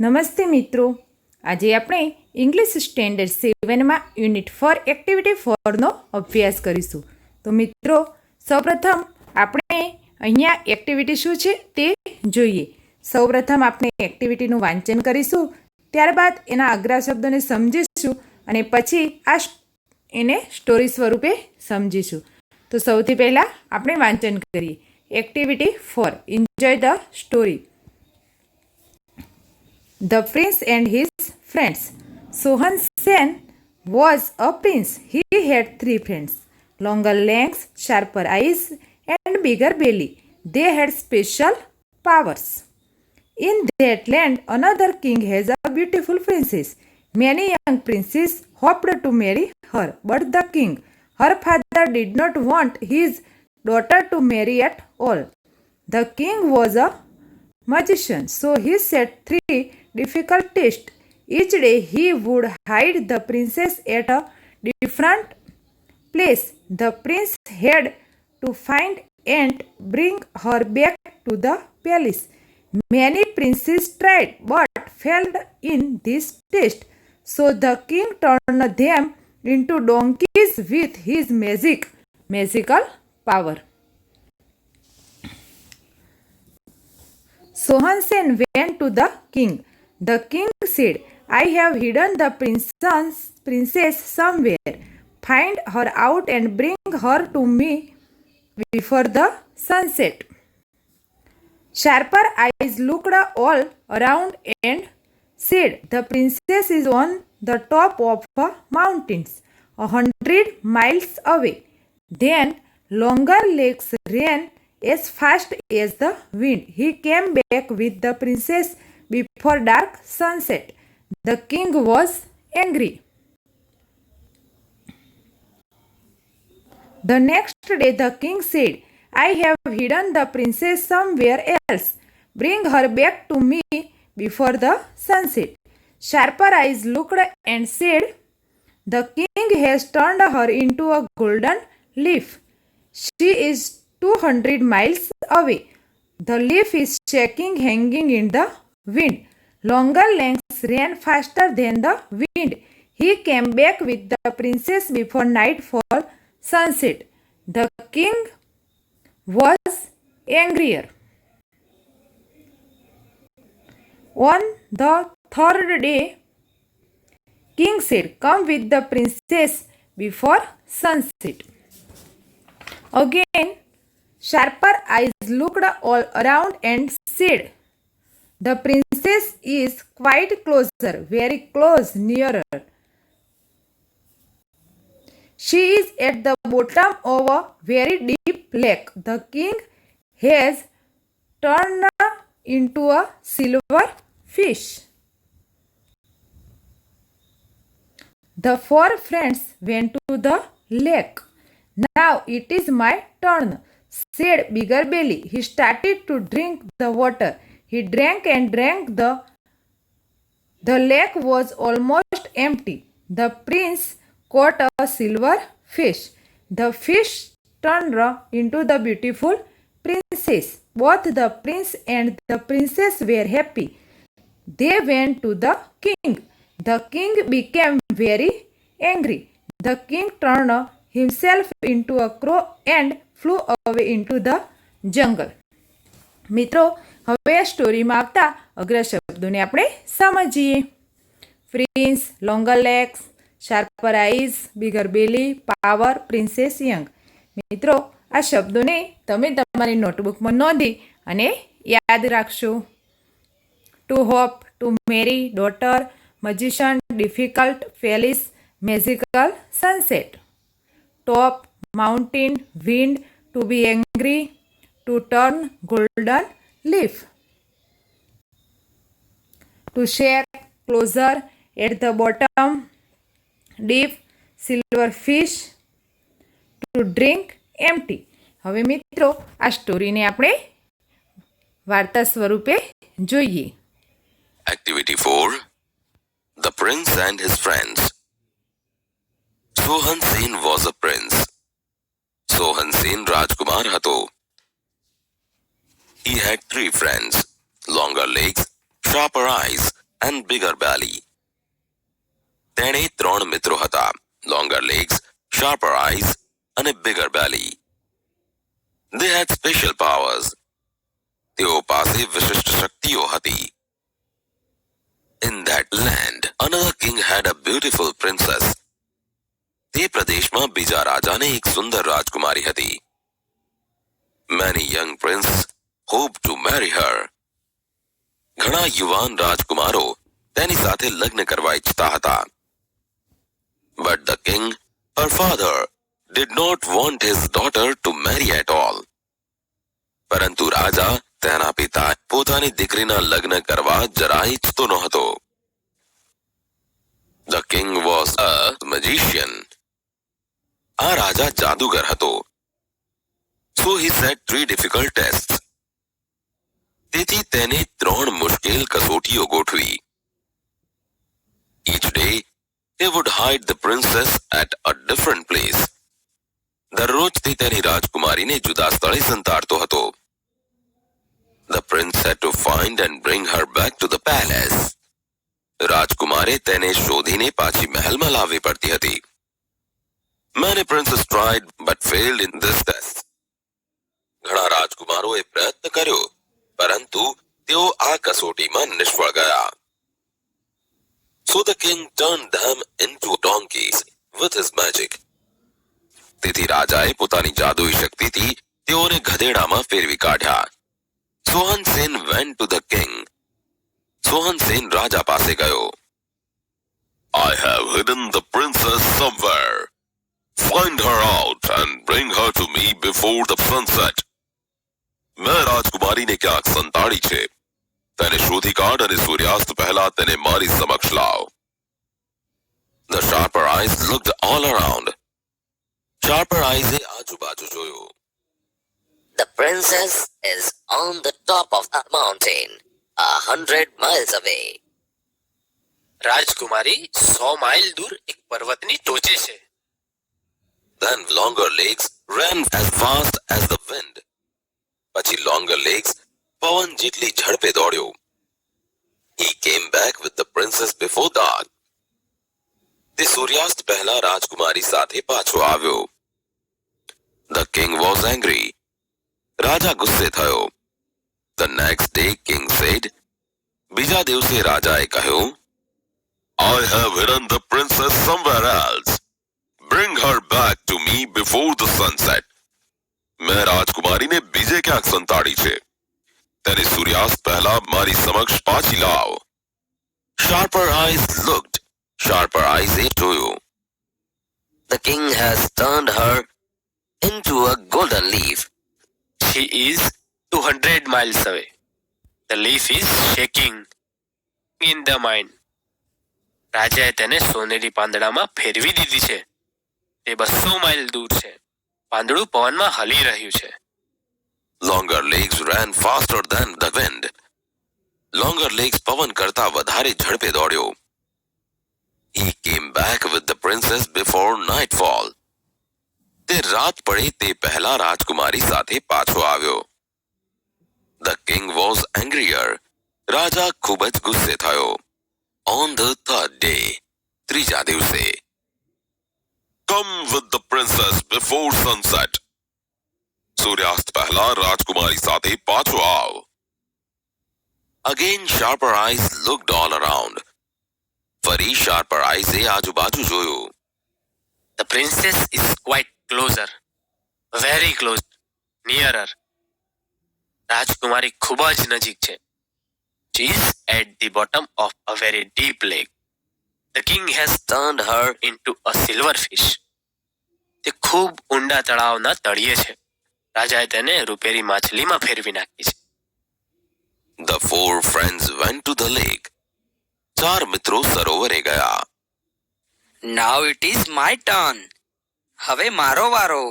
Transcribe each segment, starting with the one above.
નમસ્તે મિત્રો, આજે આપણે ઇંગ્લિશ સ્ટેન્ડર્ડ 7માં યુનિટ 4 એક્ટિવિટી 4નો અભ્યાસ કરીશું. તો મિત્રો, સૌપ્રથમ આપણે અહીંયા એક્ટિવિટી શું છે તે જોઈએ. સૌપ્રથમ આપણે એક્ટિવિટીનું વાંચન કરીશું, ત્યારબાદ એના અઘરા શબ્દોને સમજીશું અને પછી એને સ્ટોરી સ્વરૂપે સમજીશું. તો સૌથી પહેલાં આપણે વાંચન કરીએ. Activity 4, enjoy the story. The Prince and His Friends. Sohan Sen was a prince. He had 3 friends, longer legs, sharper eyes, and bigger belly. They had special powers. In that land, another king has a beautiful princess. Many young princes hoped to marry her, but the king, her father, did not want his daughter to marry at all. The king was a magician, so he set 3 difficult tests. Each day he would hide the princess at a different place. The prince had to find and bring her back to the palace. Many princes tried but failed in this test, so the king turned them into donkeys with his magical power. Sohan Sen went to the king. The king said, I have hidden the princess somewhere. Find her out and bring her to me before the sunset. Sharper Eyes looked all around and said, the princess is on the top of a mountain, 100 miles away. Then Longer Legs ran as fast as the wind. He came back with the princess before dark sunset. The king was angry. The next day the king said, I have hidden the princess somewhere else. Bring her back to me before the sunset. Sharper Eyes looked and said, the king has turned her into a golden leaf. She is 200 miles away. The leaf is shaking, hanging in the wind. Longer Legs ran faster than the wind. He came back with the princess before nightfall sunset. The king was angrier. On the third day, king said, come with the princess before sunset. Again, Sharper Eyes looked all around and said, the princess is quite closer, very close, nearer. She is at the bottom of a very deep lake. The king has turned into a silver fish. The 4 friends went to the lake. Now it is my turn, said Bigger Belly. He started to drink the water. He drank and drank. The lake was almost empty. The prince caught a silver fish. The fish turned into the beautiful princess. Both the prince and the princess were happy. They went to the king. The king became very angry. The king turned himself into a crow and flew away into the jungle. મિત્રો, હવે આ સ્ટોરીમાં આવતા અઘરા શબ્દોને આપણે સમજીએ. Prince, longer legs, sharper eyes, bigger belly, power, princess young. મિત્રો, આ શબ્દોને તમે તમારી નોટબુકમાં નોંધી અને યાદ રાખશો. To hope, to marry, daughter, magician, difficult, palace, magical, sunset. Top, mountain, wind, to be angry, to turn, golden leaf. To shake, closer, at the bottom, deep, silver fish. To drink, empty. હવે મિત્રો, આ સ્ટોરીને આપણે વાર્તા સ્વરૂપે જોઈએ. Activity 4, The Prince and His Friends. Sohan Sen was a prince. Sohan Sen રાજકુમાર હતો. He had 3 friends, longer legs, sharper eyes, and bigger belly. તેણે ત્રણ મિત્રો હતા, longer legs, sharper eyes અને bigger belly. They had special powers. તેઓ પાસે વિશિષ્ટ શક્તિઓ હતી. In that land, another king had a beautiful princess. તે પ્રદેશમાં બીજા રાજાને એક સુંદર રાજકુમારી હતી. Many young princes hoped to marry her. ઘણા યુવાન રાજકુમારો તેની સાથે લગ્ન કરવા ઈચ્છતા હતા. But the king, her father, did not want his daughter to marry at all. પરંતુ રાજા તેના પિતા પોતાની દીકરીના લગ્ન કરવા જરાય ઈચ્છતો નહોતો. The king was a magician. આ રાજા જાદુગર હતો. So he set 3 difficult tests. તેથી તેને 3 મુશ્કેલ કસોટીઓ ગોઠવી. Each day he would hide the princess at a different place. દરરોજ તે તેની રાજકુમારીને જુદા સ્થળે સંતાડતો હતો. The prince had to find and bring her back to the palace. રાજકુમારે તેને શોધીને પાછી મહેલમાં લાવવી પડતી હતી. Many princes tried but failed in this test. ઘણા રાજકુમારોએ પ્રયત્ન કર્યો, પરંતુ તેઓ આ કસોટીમાં નિષ્ફળ ગયા. So the king turned them into donkeys with his magic. તેથી રાજાએ પોતાની જાદુઈ શક્તિથી તેઓને ગધેડામાં ફેરવી કાઢ્યા. Sohan Sen went to the king. Sohan Sen રાજા પાસે ગયો. I have hidden the princess somewhere. Find her out and bring her to me before the sunset. मैं राजकुमारीने ક્યાંક સંતાડી છે. તેને શોધી કાઢ અને સૂર્યાસ્ત પહેલા તેને મારી સમક્ષ લાવ. The sharper eyes looked all around. Sharper eyes એ આજુબાજુ જોયું. The princess is on the top of the mountain, 100 miles away. રાજકુમારી 100 માઇલ દૂર એક પર્વતની ટોચે છે. Then longer legs ran as fast as the wind. પછી longer legs પવન જેટલી ઝડપે દોડ્યો. He came back with the princess before dark. તે સૂર્યાસ્ત પહેલા રાજકુમારી સાથે પાછો આવ્યો. The king was angry. રાજા ગુસ્સે થયો. The next day king said, બીજા દિવસે રાજાએ કહ્યું, I have hidden the princess somewhere else. Bring her back to me before the sunset. मैं રાજકુમારીને બીજે ક્યાંક સંતાડી છે. તેને સૂર્યાસ્ત પહેલા મારી સમક્ષ પાછી લાવ. Sharper eyes looked. Sharper eyes એ જોયું. The king has turned her into a golden leaf. She is 200 miles away. The leaf is shaking in the mind. રાજાએ તેને સોનેરી પાંદડામાં ફેરવી દીધી છે. તે 200 માઇલ દૂર છે. પાંદડું પવનમાં હલી રહ્યું છે. Longer legs ran faster than the wind. Longer legs પવન કરતા વધારે ઝડપે દોડ્યો. He came back with the princess before nightfall. તે રાત પડે તે પહેલા રાજકુમારી સાથે પાછો આવ્યો. The king was angrier. રાજા ખૂબ જ ગુસ્સે થયો. On the third day, ત્રીજા દિવસે, Come with the princess before sunset. સૂર્યાસ્ત પહેલા રાજકુમારી સાથે પાછો આવ. Again sharper eyes looked all around. ફરી sharper eyes એ આજુબાજુ જોયું. The princess is quite closer. Very close. Nearer. રાજકુમારી ખૂબ જ નજીક છે. She is at the bottom of a very deep lake. The king has turned her into a silver fish. તે ખૂબ ઊંડા તળાવના તળિયે છે. રાજાએ તેને રૂપેરી માછલીમાં ફેરવી નાખી છે. The 4 friends went to the lake. 4 મિત્રો સરોવરે ગયા. Now it is my turn. હવે મારો વારો.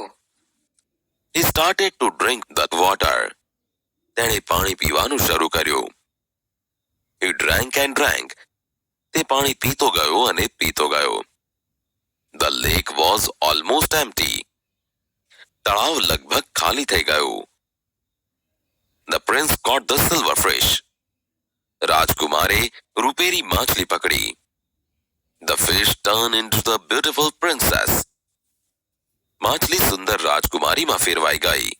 He started to drink the water. તેણે પાણી પીવાનું શરૂ કર્યું. He drank and drank. તે પાણી પીતો ગયો અને પીતો ગયો. The lake was almost empty. તળાવ લગભગ ખાલી થઈ ગયું. The prince caught the silver fish. રાજકુમારે રૂપેરી માછલી પકડી. The fish turned into the beautiful princess. માછલી સુંદર રાજકુમારીમાં ફેરવાઈ ગઈ.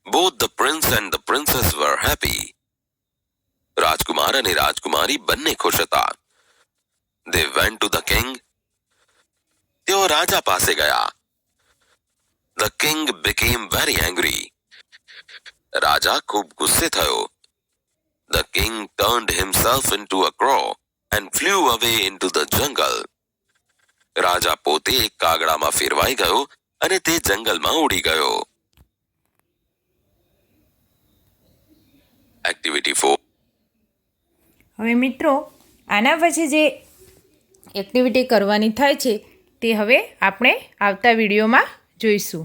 Both the prince and the princess were happy. રાજકુમાર અને રાજકુમારી બંને ખુશ હતા. They went to the king. તેઓ રાજા પાસે ગયા. The king became very angry. રાજા ખૂબ ગુસ્સે થયો. The king turned himself into a crow and flew away into the jungle. રાજા પોતે એક કાગડામાં ફેરવાઈ ગયો અને તે જંગલમાં ઉડી ગયો. એક્ટિવિટી 4. હવે મિત્રો આના પછી જે એક્ટિવિટી કરવાની થાય છે તે હવે આપણે આવતા વિડીયોમાં જોઈશું.